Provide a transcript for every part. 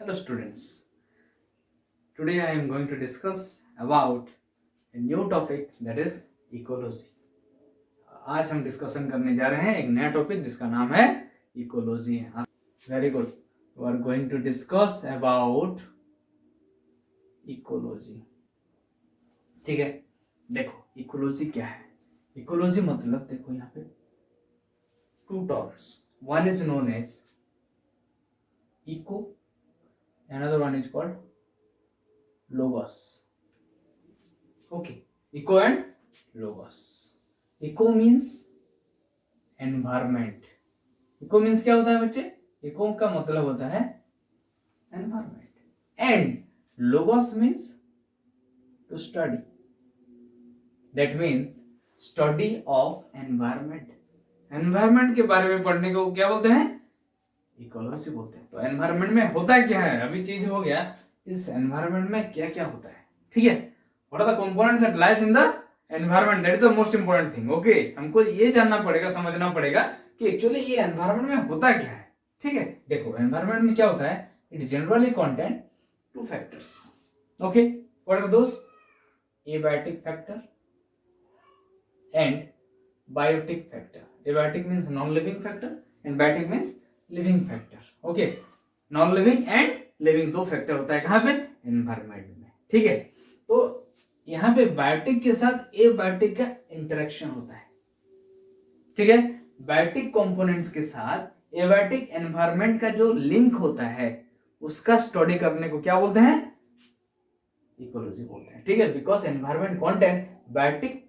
Hello students. Today I am going to discuss about a new topic that is ecology. आज हम discussion करने जा रहे हैं एक नया टॉपिक जिसका नाम है ecology. Very good. We are going to discuss about ecology. ठीक है, देखो इकोलॉजी क्या है. इकोलॉजी मतलब देखो यहाँ पे two terms. One is known as eco, another one is called logos. Okay, eco and logos. Eco means environment. Eco means क्या होता है बच्चे? Eco का मतलब होता है environment. And logos means to study. That means study of environment. Environment के बारे में पढ़ने को क्या बोलते हैं? इकोलॉजी बोलते हैं. तो एनवायरनमेंट में होता क्या है, अभी चीज हो गया, इस एनवायरनमेंट में क्या क्या होता है. ठीक है, what are the components that lies in the environment, that is the most important thing. Okay, हमको ये जानना पड़ेगा, समझना पड़ेगा कि एक्चुअली ये एनवायरनमेंट में होता क्या है. ठीक है, देखो एनवायरनमेंट में क्या होता है. It generally contain two factors. Okay, what are those? Abiotic factor and biotic factor. Abiotic means non living factor and biotic means living factor. Okay, non living and living दो फैक्टर होता है कहां पे? Environment में. ठीक है, तो यहां पे बायोटिक के साथ एबायोटिक का इंटरेक्शन होता है. ठीक है, बायोटिक कंपोनेंट्स के साथ एबायोटिक एनवायरनमेंट का जो लिंक होता है उसका स्टडी करने को क्या बोलते हैं? इकोलॉजी बोलते हैं. ठीक है, because environment contain biotic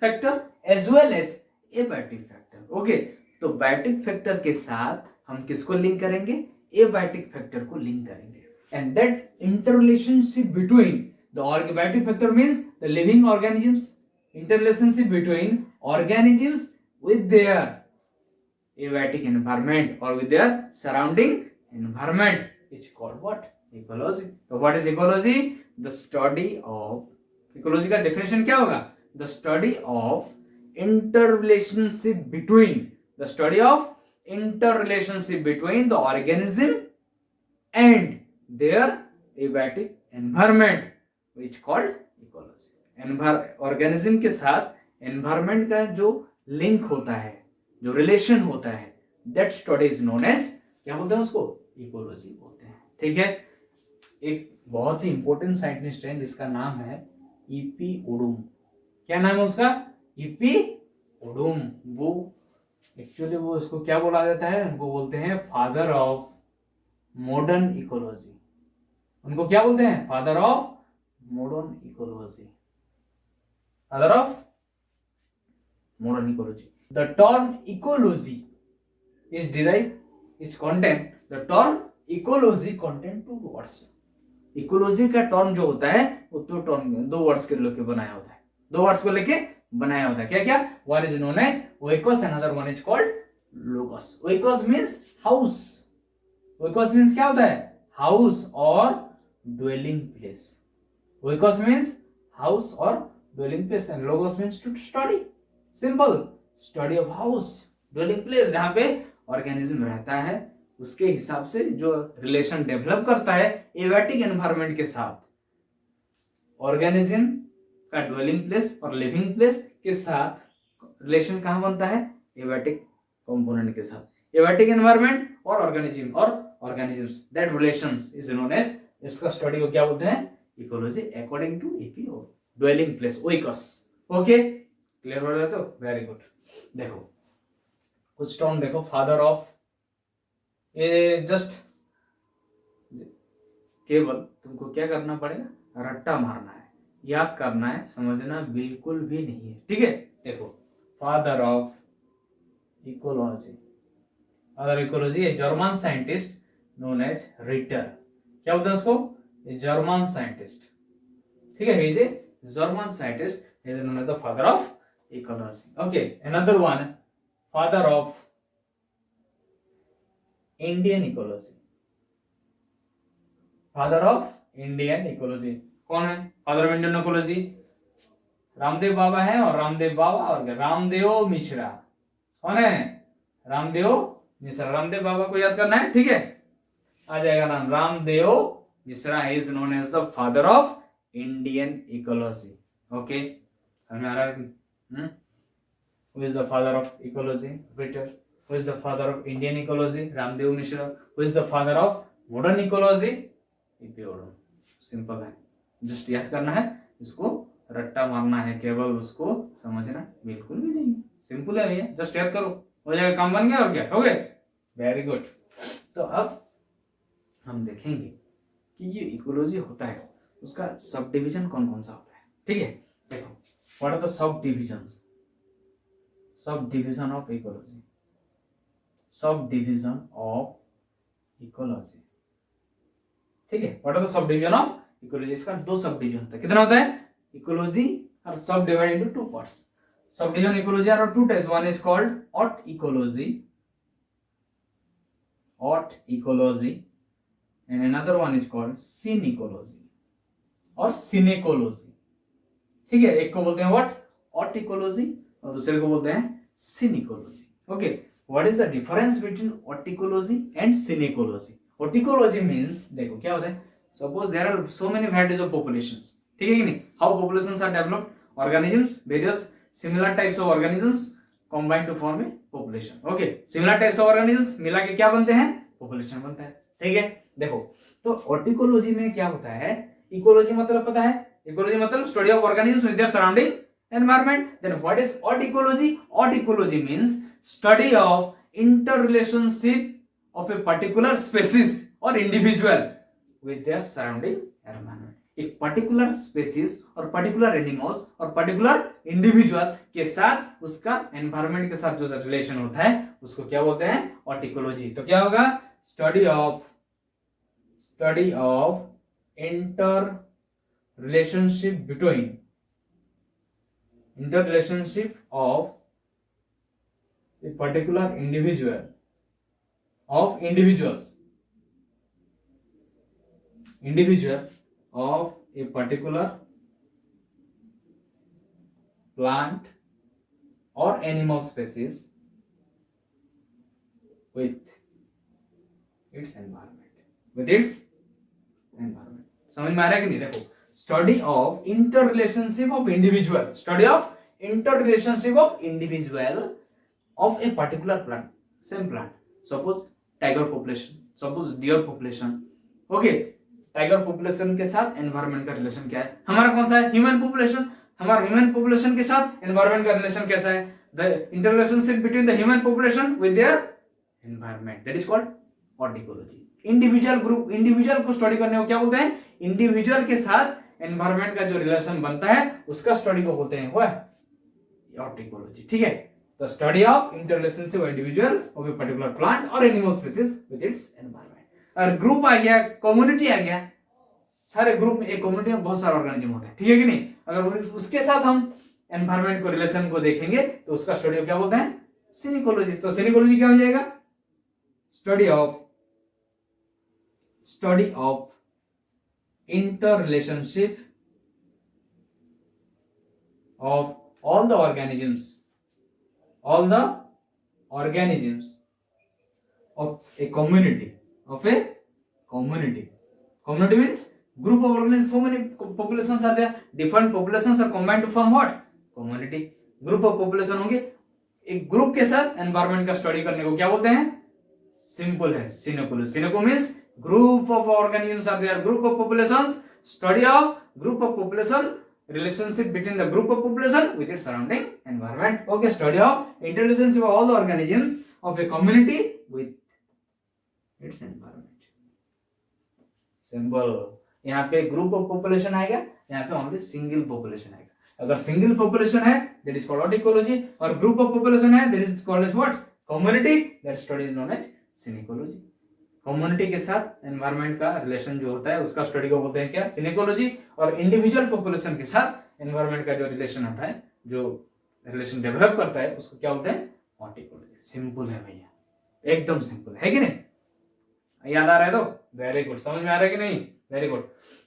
factor as well as abiotic factor. Okay, तो बायोटिक फैक्टर के साथ हम किसको लिंक करेंगे? एबायोटिक फैक्टर को लिंक करेंगे. And that interrelationship between the biotic factor means the living organisms. Interrelationship between organisms with their abiotic environment और with their surrounding environment is called what? Ecology. तो what is ecology? The study of. Ecology का definition क्या होगा? The study of interrelationship between the organism and their abiotic environment which called ecology. organism के साथ environment का जो link होता है, जो relation होता है, that study is known as क्या बोलते हैं उसको? ecology बोलते हैं. ठीक है, एक बहुत ही इंपॉर्टेंट साइंटिस्ट है जिसका नाम है ईपी ओडुम. क्या नाम है उसका? ईपी ओडुम. वो एक्चुअली वो इसको क्या बोला जाता है? उनको बोलते हैं फादर ऑफ मॉडर्न इकोलॉजी. उनको क्या बोलते हैं? Father of modern ecology. Father of modern ecology. The term ecology is derive, is content, the term ecology content two words. Ecology का टर्म जो होता है वो दो वर्ड्स के लेके बनाया होता है. दो वर्ड्स को लेके बनाया होता है. क्या क्या? One is known as oikos, another one is called logos. Oikos means house. Oikos means क्या होता है? हाउस और dwelling place. Oikos means house और dwelling place and logos means to study. Simple, study of house, dwelling place, जहां पे organism रहता है उसके हिसाब से जो रिलेशन डेवलप करता है एबायोटिक एनवायरनमेंट के साथ. ऑर्गेनिज्म का ड्वेलिंग प्लेस और लिविंग प्लेस के साथ रिलेशन कहां बनता है? एबायोटिक कंपोनेंट के साथ. एबायोटिक एनवायरनमेंट और organisms, that relations is known as, इसका स्टडी को क्या बोलते हैं? Ecology according to EPO. Dwelling place oikos. Okay, clear हो रहा है? तो वेरी गुड. देखो कुछ टर्म देखो. फादर ऑफ, ये जस्ट केवल तुमको क्या करना पड़ेगा? रट्टा मारना है, याद करना है, समझना बिल्कुल भी नहीं है. ठीक है, देखो father of ecology. Father ecology a German scientist known as Ritter. क्या बोलते हैं उसको? A German scientist. ठीक है, is a German scientist, is known as the father of ecology. Okay, another one father of Indian ecology. Father of Indian ecology कौन है? Father of Indian ecology Ramdev Baba है. और रामदेव बाबा और रामदेव मिश्रा. कौन है? रामदेव मिश्रा. रामदेव बाबा को याद करना है. ठीक है, आ जाएगा नाम Ramdev Mishra, is known as the father of Indian ecology. Okay, समझ में आ रहा है? Who is the father of ecology? Peter. Who is the father of Indian ecology? Ramdev Mishra. Who is the father of modern ecology? Epiodon. Simple है, just याद करना है, इसको रट्टा मारना है, केवल उसको समझना बिल्कुल भी नहीं। सिंपल है भैया, जस्ट याद करो, हो जाएगा, काम बन गया और क्या हो गया। Very good. तो अब हम देखेंगे कि ये इकोलॉजी होता है उसका सब डिवीजन कौन कौन सा होता है। ठीक है, देखो what are the subdivisions. Subdivision of ecology, subdivision of ecology. ठीक है, what are the subdivision of ecology. इसका दो सब डिविजन होता है। कितना होता है? Ecology are subdivide into two parts. Subdivision ecology are two types, one is called autecology, autecology, and another one is called synecology और synecology. ठीक है, एक को बोलते हैं व्हाट? ऑट इकोलॉजी, और दूसरे को बोलते हैं synecology. Okay, what is the difference between autecology and synecology? Autecology means, देखो क्या होता है, suppose there are so many varieties of populations. ठीक है कि नहीं? How populations are developed? Organisms, various similar types of organisms combine to form a population. Okay, similar types of organisms मिला के क्या बनते हैं? पॉपुलेशन बनता है। ठीक है, देखो तो ऑटिकोलॉजी में क्या होता है? इकोलॉजी मतलब पता है, इकोलॉजी मतलब study of organisms with their surrounding environment. Then what is odd ecology? Odd ecology means study of interrelationship of a particular species or individual with their surrounding environment. एक particular species और particular animals और particular individual के साथ उसका environment के साथ जो relation होता है उसको क्या बोलते हैं? odd ecology। तो क्या होगा? study of interrelationship of a particular individual of a particular plant or animal species with its environment। समझ में आ रहा है कि नहीं? देखो, study of interrelationship of individual of a particular plant, same plant, suppose tiger population, suppose deer population। Okay, tiger population के साथ environment का रिलेशन क्या है? हमारा कौन सा है? Human population. हमारा ह्यूमन पॉपुलेशन के साथ एनवायरनमेंट का रिलेशन कैसा है? The interrelationship between the human population with their environment, that is called odd ecology. Individual group, individual को स्टडी करने को क्या बोलते हैं? इंडिविजुअल के साथ एनवायरनमेंट का जो रिलेशन बनता है उसका स्टडी को बोलते हैं ऑड इकोलॉजी। ठीक है, the study of interrelationship of individual of a particular plant और animal species with its environment. और ग्रुप आ गया, कम्युनिटी आ गया, सारे ग्रुप में, एक कम्युनिटी में बहुत सारे ऑर्गेनिज्म होते हैं। ठीक है कि नहीं? अगर उसके साथ हम एनवायरनमेंट को रिलेशन को देखेंगे तो उसका स्टडी को क्या बोलते हैं? सिनिकोलॉजी। तो सिनिकोलॉजी क्या हो जाएगा? Study of interrelationship of all the organisms of a community, community means group of organisms. So many populations are there, different populations are combined to form what? community। group of population होंगे, एक group के साथ environment का study करने को क्या बोलते हैं? सिंपल है, सिनेकोलॉजी। सिनेको means group of organisms are there, group of populations, study of group of population, relationship between the group of population with its surrounding environment। okay, study of interrelationship of all the organisms of a community with its environment। Simple. यहाँ पे group of population आएगा, यहाँ पे only single population आएगा। अगर single population है that is called ecology, और group of population है that is called as what? Community. That study is known as synecology. Community के साथ एनवायरनमेंट का रिलेशन जो होता है उसका स्टडी को बोलते हैं क्या? सिनिकोलॉजी। और इंडिविजुअल पॉपुलेशन के साथ एनवायरनमेंट का जो रिलेशन आता है, जो रिलेशन डेवलप करता है, उसको क्या बोलते हैं? ऑटिकोलॉजी। सिंपल है भैया, एकदम सिंपल है कि नहीं? याद आ रहा है? तो वेरी गुड। समझ में आ रहा है कि नहीं? Very good.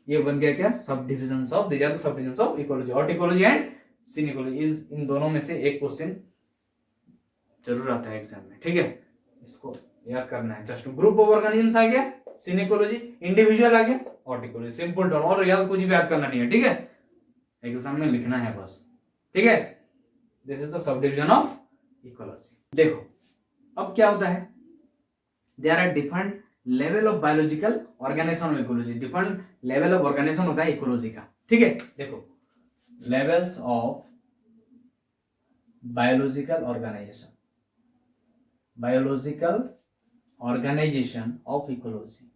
ये बन गया क्या? Subdivisions of, these are the subdivisions of ecology, autecology and synecology. इन दोनों में से एक क्वेश्चन जरूर आता है एग्जाम में। ठीक है, इसको याद करना है। जस्ट ग्रुप ऑफ ऑर्गेनिजम्स आ गया, सिन इकोलॉजी, इंडिविजुअल आ गया, हॉट इकोलॉजी, सिंपल टर्म, और याद कुछ भी याद करना नहीं है, ठीक है, एग्जाम में लिखना है बस, ठीक है। This is the subdivision of ecology. देखो अब क्या होता है, there are different level of biological organization of ecology, different level of organization होता है इकोलॉजी का, ठीक है। देखो levels of biological organization, biological organization of ecology,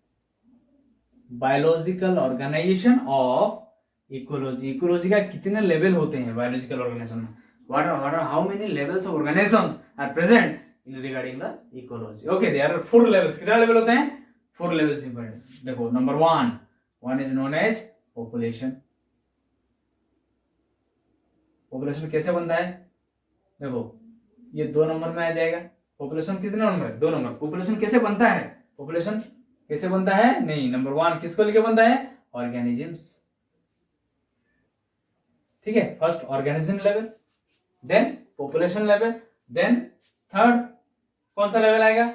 biological organization of ecology, ecology का कितने लेवल होते हैं बायोलॉजिकल ऑर्गेनाइजेशन में, what are how many levels of organisms are present in regarding the ecology? Okay, there are 4 levels. कितने level होते हैं? 4 levels important. देखो number 1 is known as population. Population कैसे बनता है, देखो ये 2 नंबर में आ जाएगा। पॉपुलेशन कितने नंबर है, 2 नंबर। पॉपुलेशन कैसे बनता है, पॉपुलेशन कैसे बनता है, नहीं नंबर 1 किसको लेके बनता है, ऑर्गेनिजम्स, ठीक है। First organism level, then population level, then third कौन सा लेवल आएगा,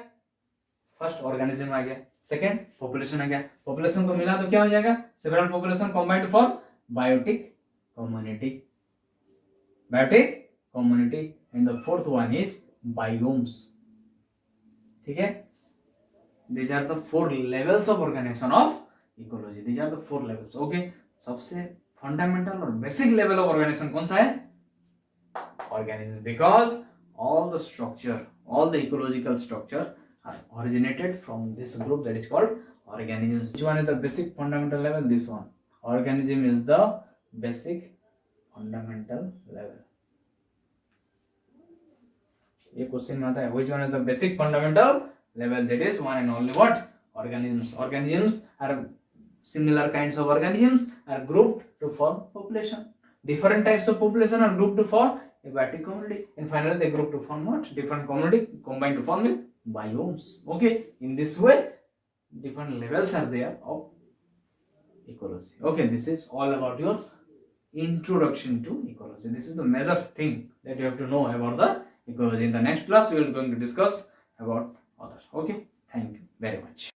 फर्स्ट ऑर्गेनिज्म आ गया, सेकंड पॉपुलेशन आ गया। पॉपुलेशन को मिला तो क्या हो जाएगा, several population combined to form biotic community, biotic community, and the fourth one is biomes, ठीक है। These are the 4 levels of organization of ecology. These are the 4 levels. Okay. सबसे फंडामेंटल और बेसिक लेवल ऑफ ऑर्गेनाइजेशन कौन सा है, organism, because all the structure, all the ecological structure are originated from this group that is called organisms. Which one is the basic fundamental level, this one, organism is the basic fundamental level. ये question में आता है, which one is the basic fundamental level, that is one and only what, organisms. Organisms are similar kinds of organisms are grouped to form population. Different types of population are grouped to form a biotic community, and finally they group to form what, different community combined to form with biomes. Okay, in this way different levels are there of ecology. Okay, this is all about your introduction to ecology. This is the major thing that you have to know about the ecology. In the next class we will going to discuss about others. Okay, thank you very much.